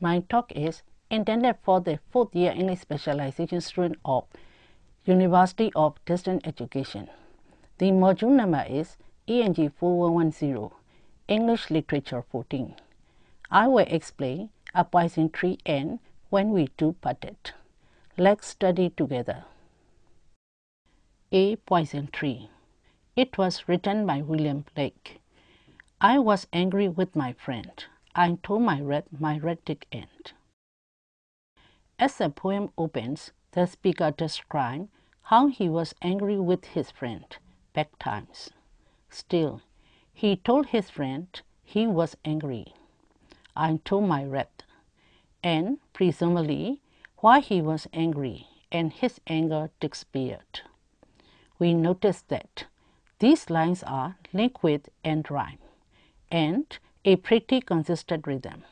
My talk is intended for the 4th year English specialization student of University of Distance Education. The module number is Eng-4110, English Literature 14. I will explain a Poison tree and when we do part it. Let's study together. A Poison Tree. It was written by William Blake. I was angry with my friend. I told my red did end. As the poem opens, the speaker describes how he was angry with his friend back times. Still, he told his friend he was angry. I told my red, and presumably why he was angry, and his anger disappeared. We notice that these lines are liquid and rhyme, and a pretty consistent rhythm.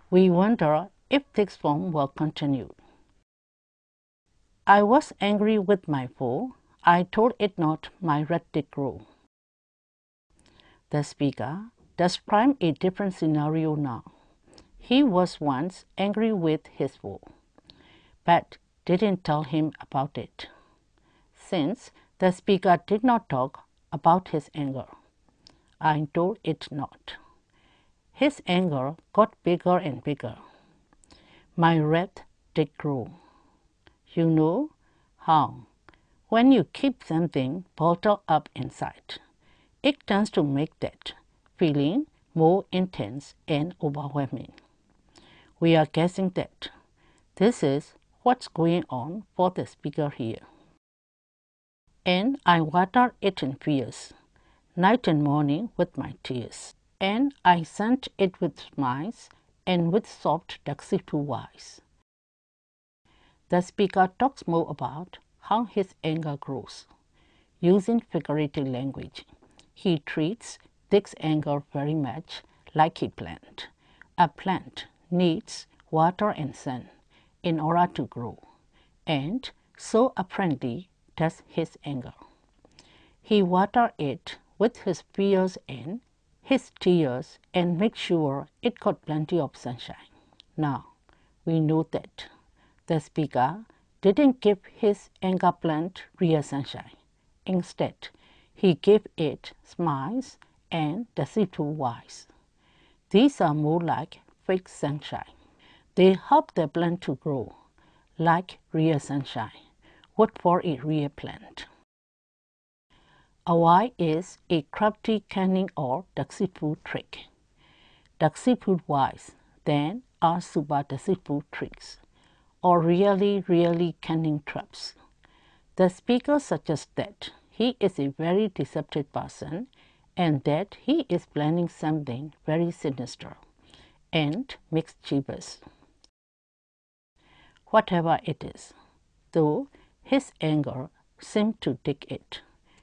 We wonder if this form will continue. I was angry with my foe. I told it not, my red did grow. The speaker describes a different scenario now. He was once angry with his foe, but didn't tell him about it. Since the speaker did not talk about his anger, I told it not. His anger got bigger and bigger. My red did grow. You know how, when you keep something bottled up inside, it tends to make that feeling more intense and overwhelming. We are guessing that this is what's going on for the speaker here. And I water it in fears, night and morning with my tears. And I scent it with smiles and with soft deceitful eyes. The speaker talks more about how his anger grows. Using figurative language, he treats this anger very much like a plant. A plant needs water and sun in order to grow, and so apparently does his anger. He waters it with his fears and his tears and makes sure it got plenty of sunshine. Now, we know that the speaker didn't give his anger plant real sunshine. Instead, he gave it smiles and deceitful eyes. These are more like fake sunshine. They help the plant to grow, like real sunshine would for a real plant. A lie is a crafty, cunning, or deceitful trick. Deceitful lies, then, are super deceitful tricks, or really cunning traps. The speaker suggests that he is a very deceptive person and that he is planning something very sinister and mischievous. Whatever it is, though his anger seems to dig it,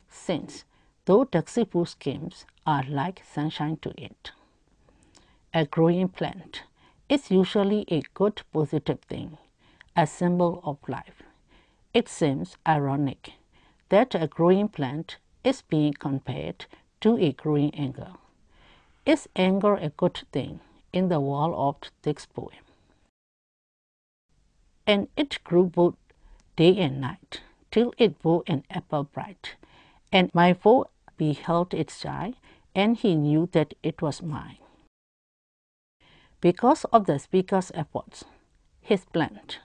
since those deceitful schemes are like sunshine to it. A growing plant is usually a good positive thing, a symbol of life. It seems ironic that a growing plant is being compared to a growing anger. Is anger a good thing in the world of this poem? And it grew both day and night, till it bore an apple bright. And my foe beheld its child, and he knew that it was mine. Because of the speaker's efforts, his plant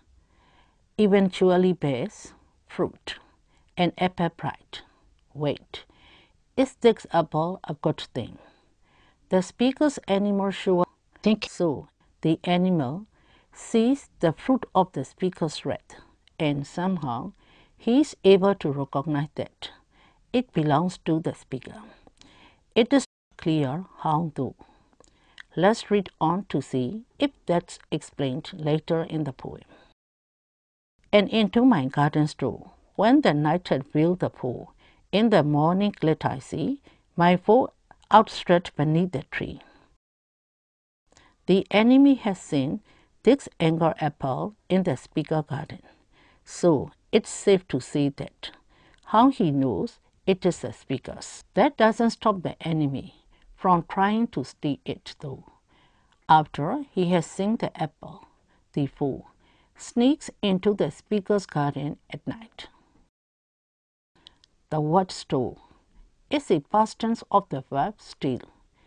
eventually bears fruit, and apple bright. Wait, is this apple a good thing? The speaker's animal sure think so. The animal sees the fruit of the speaker's red, and somehow he is able to recognize that it belongs to the speaker. It is clear how though. Let's read on to see if that's explained later in the poem. And into my garden stroll, when the night had filled the pool, in the morning glitter I see my foe outstretched beneath the tree. The enemy has seen this anger apple in the speaker garden, so it's safe to say that how he knows it is the speaker's. That doesn't stop the enemy from trying to steal it though. After he has seen the apple, the fool sneaks into the speaker's garden at night. The word stole is a past tense of the verb steal,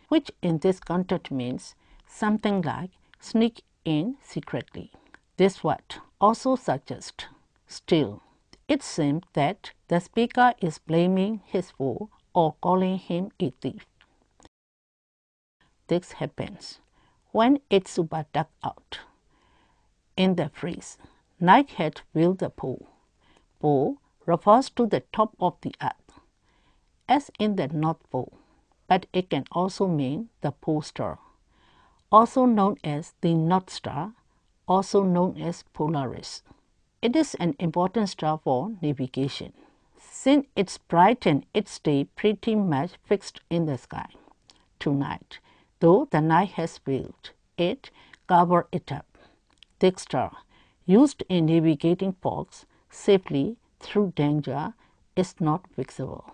which in this context means something like sneak in secretly. This word also suggests steal. It seems that the speaker is blaming his foe or calling him a thief. This happens when it's super dark out. In the phrase, night had veiled the pole, pole refers to the top of the earth, as in the North Pole, but it can also mean the pole star, also known as the North Star, also known as Polaris. It is an important star for navigation, since it's bright and it stays pretty much fixed in the sky. Tonight, though the night has veiled it, covered it up. This star, used in navigating fogs safely through danger, is not visible,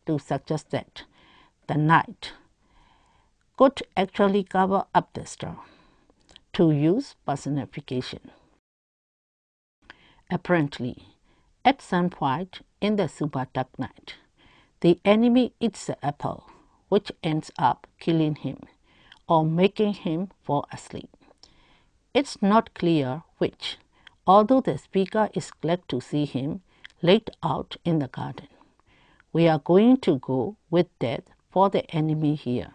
to suggest that the night could actually cover up the star. To use personification. Apparently, at some point in the super dark night, the enemy eats the apple, which ends up killing him or making him fall asleep. It's not clear which, although the speaker is glad to see him laid out in the garden. We are going to go with death for the enemy here,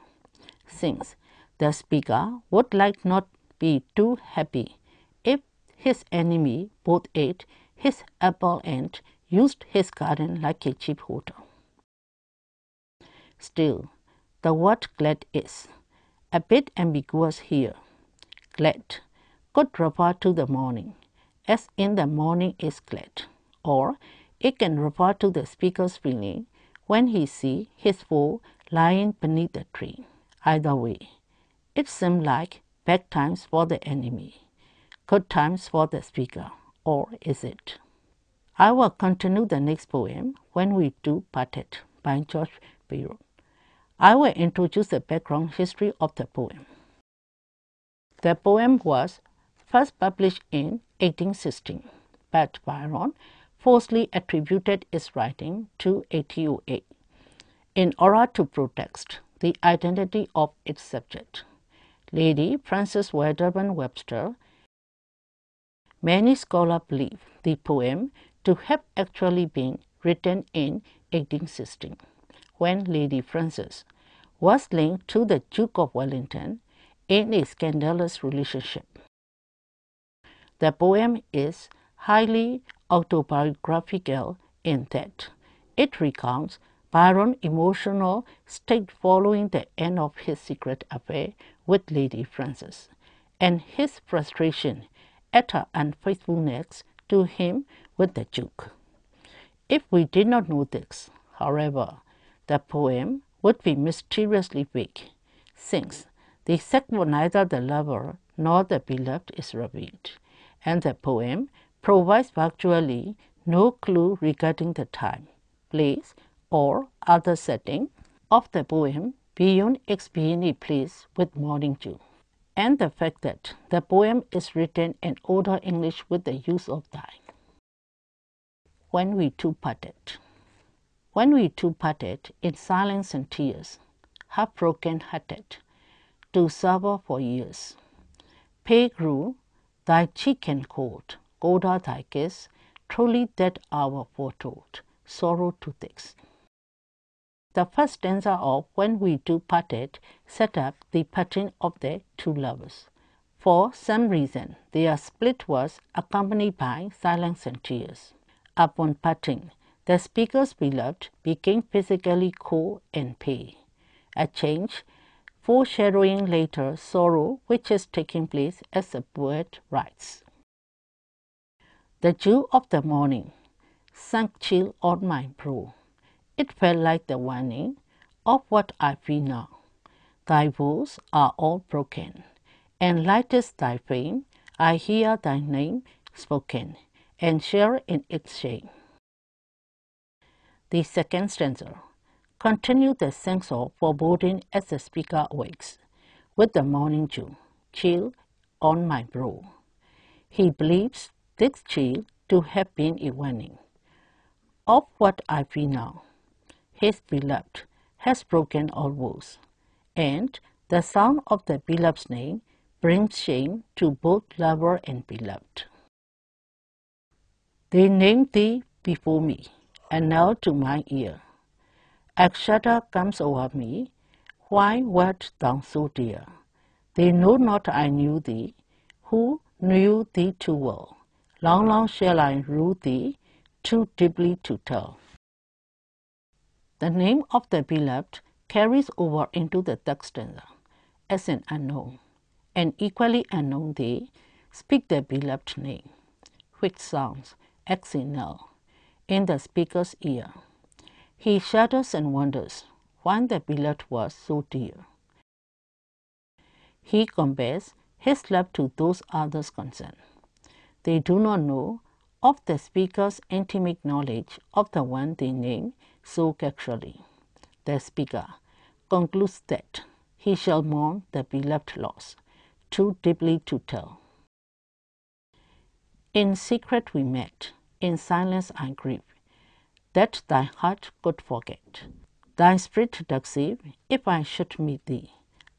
since the speaker would like not be too happy if his enemy both ate his apple and used his garden like a cheap hotel. Still, the word glad is a bit ambiguous here. Glad could refer to the morning, as in the morning is glad, or it can refer to the speaker's feeling when he sees his foe lying beneath the tree. Either way, it seems like bad times for the enemy, good times for the speaker, or is it? I will continue the next poem, When We Two Parted, by George Byron. I will introduce the background history of the poem. The poem was first published in 1816, but Byron falsely attributed its writing to 1808 in order to protect the identity of its subject, Lady Frances Wedderburn Webster. Many scholars believe the poem to have actually been written in 1816, when Lady Frances was linked to the Duke of Wellington in a scandalous relationship. The poem is highly autobiographical in that it recounts Byron's emotional state following the end of his secret affair with Lady Frances and his frustration at her unfaithfulness to him with the Duke. If we did not know this, however, the poem would be mysteriously vague, since the sex of neither the lover nor the beloved is revealed, and the poem provides virtually no clue regarding the time, place, or other setting of the poem beyond its being a place with morning dew, and the fact that the poem is written in Older English with the use of thine. When We Two Parted. When we two parted in silence and tears, heartbroken hearted, to suffer for years. Pale grew thy cheek and cold, colder thy kiss, truly that hour foretold, sorrow to this. The first stanza of When We Two Parted set up the parting of the two lovers. For some reason, their split was accompanied by silence and tears. Upon parting, the speaker's beloved became physically cold and pale, a change foreshadowing later sorrow which is taking place as the poet writes. The dew of the morning sunk chill on my brow. It felt like the warning of what I feel now. Thy vows are all broken, and light is thy fame. I hear thy name spoken, and share in its shame. The second stanza continues the sense of foreboding as the speaker awakes with the morning dew. chill on my brow. He believes this chill to have been a warning of what I feel now. His beloved has broken all rules, and the sound of the beloved's name brings shame to both lover and beloved. They named thee before me, and now to my ear. A shudder comes over me. Why wert thou so dear? They know not I knew thee, who knew thee too well. Long, long shall I rue thee, too deeply to tell. The name of the beloved carries over into the third stanza as an unknown, and equally unknown they speak the beloved name, which sounds exenal in the speaker's ear. He shudders and wonders why the beloved was so dear. He compares his love to those others concerned. They do not know of the speaker's intimate knowledge of the one they name so casually. The speaker concludes that he shall mourn the beloved loss, too deeply to tell. In secret we met, in silence I grieve, that thy heart could forget. Thy spirit deceive, if I should meet thee.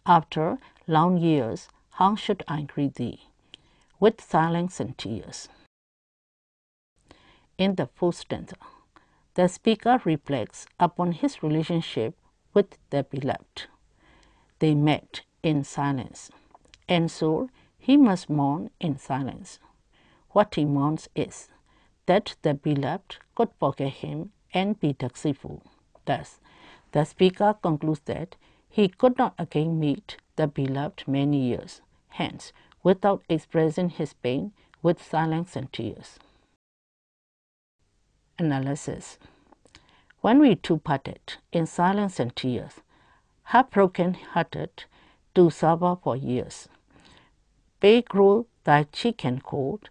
After long years, how should I greet thee? With silence and tears. In the fourth stanza, the speaker reflects upon his relationship with the beloved. They met in silence, and so he must mourn in silence. What he mourns is that the beloved could forget him and be deceitful. Thus, the speaker concludes that he could not again meet the beloved many years hence without expressing his pain with silence and tears. Analysis. When we two parted in silence and tears, heartbroken-hearted, to suffer for years, pale grew thy cheek and cold,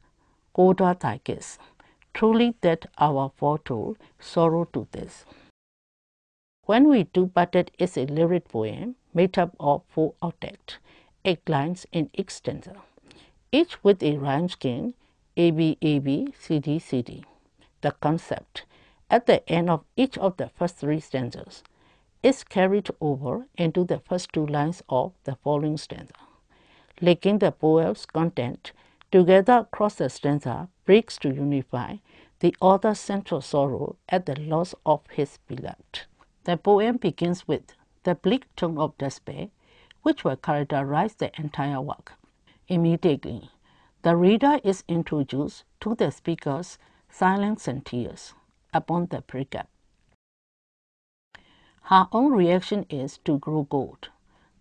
colder thy kiss. Truly that our foretold sorrow to this. When we two parted is a lyric poem made up of 4 octets, 8 lines in each stanza, each with a rhyme scheme AB, AB, CD, CD. The concept at the end of each of the first 3 stanzas is carried over into the first 2 lines of the following stanza. Linking the poem's content together across the stanza breaks to unify the author's central sorrow at the loss of his beloved. The poem begins with the bleak tone of despair, which will characterize the entire work. Immediately, the reader is introduced to the speaker's silence and tears upon the breakup. Her own reaction is to grow cold.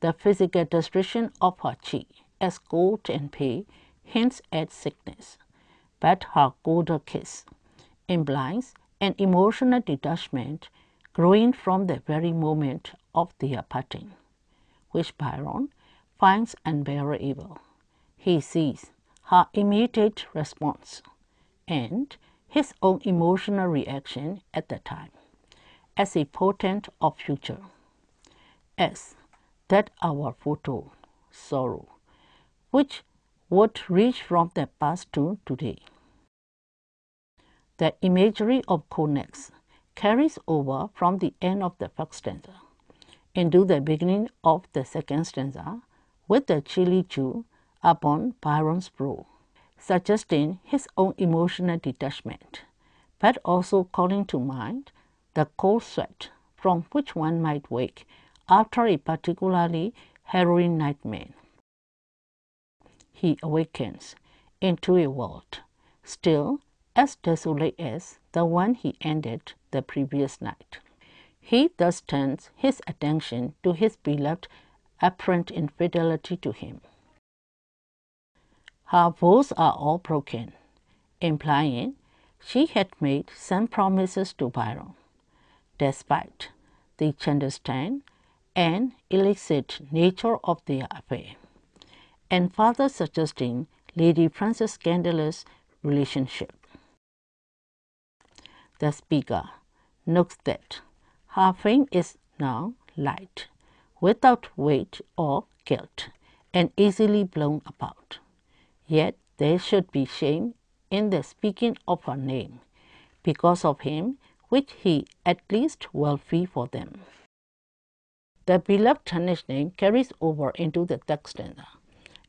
The physical destruction of her cheek, as cold and pale, hints at sickness, but her colder kiss implies an emotional detachment growing from the very moment of their parting, which Byron finds unbearable. He sees her immediate response and his own emotional reaction at the time as a portent of future, as that our foretold sorrow, which would reach from the past to today. The imagery of coldness carries over from the end of the first stanza into the beginning of the second stanza with the chilly dew upon Byron's brow, suggesting his own emotional detachment, but also calling to mind the cold sweat from which one might wake after a particularly harrowing nightmare. He awakens into a world still as desolate as the one he ended the previous night. He thus turns his attention to his beloved apparent infidelity to him. Her vows are all broken, implying she had made some promises to Byron, despite the clandestine and illicit nature of their affair, and further suggesting Lady Frances Scandalous relationship. The speaker notes that her fame is now light, without weight or guilt, and easily blown about. Yet there should be shame in the speaking of her name, because of him, which he at least will fee for them. The beloved tarnished name carries over into the third stanza,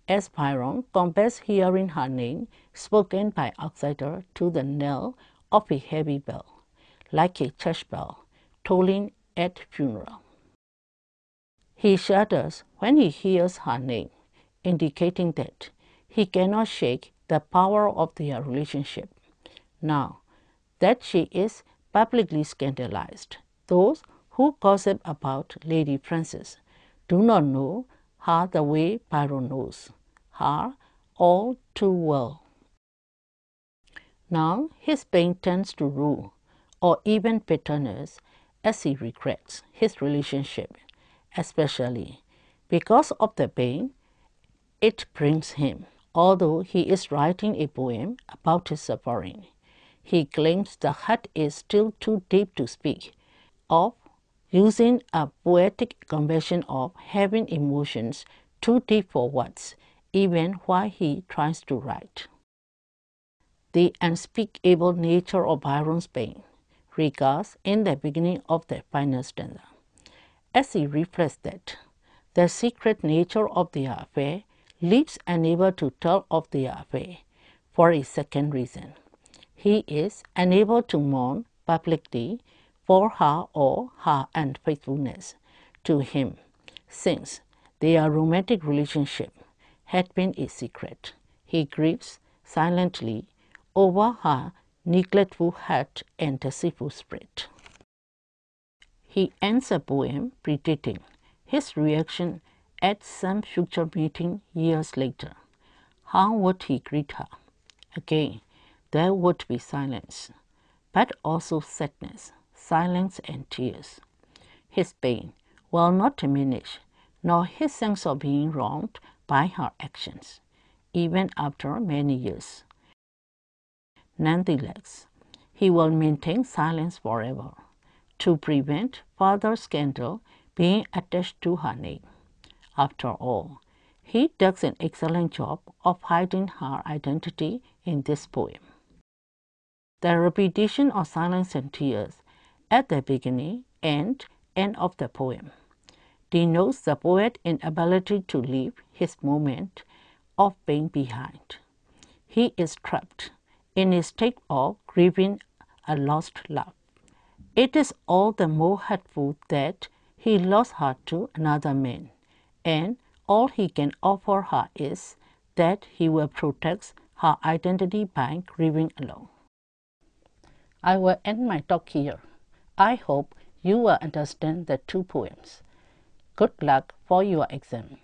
as Byron compares hearing her name spoken by outsider to the knell of a heavy bell, like a church bell tolling at funeral. He shudders when he hears her name, indicating that he cannot shake the power of their relationship. Now that she is publicly scandalized, those who gossip about Lady Frances do not know her the way Byron knows her all too well. Now his pain turns to rue, or even bitterness, as he regrets his relationship, especially because of the pain it brings him. Although he is writing a poem about his suffering, he claims the heart is still too deep to speak of, using a poetic convention of having emotions too deep for words, even while he tries to write. The unspeakable nature of Byron's pain regards in the beginning of the final stanza, as he reflects that the secret nature of their affair leaves unable to tell of their affair for a second reason. He is unable to mourn publicly for her or her unfaithfulness to him, since their romantic relationship had been a secret. He grieves silently over her neglectful heart and deceitful spirit. He ends the poem predicting his reaction at some future meeting years later. How would he greet her? Again, there would be silence, but also sadness, silence and tears. His pain will not diminish, nor his sense of being wronged by her actions, even after many years. Nonetheless, he will maintain silence forever, to prevent further scandal being attached to her name. After all, he does an excellent job of hiding her identity in this poem. The repetition of silence and tears at the beginning and end of the poem denotes the poet's inability to leave his moment of pain behind. He is trapped in a state of grieving a lost love. It is all the more hurtful that he lost her to another man, and all he can offer her is that he will protect her identity by grieving alone. I will end my talk here. I hope you will understand the two poems. Good luck for your exam.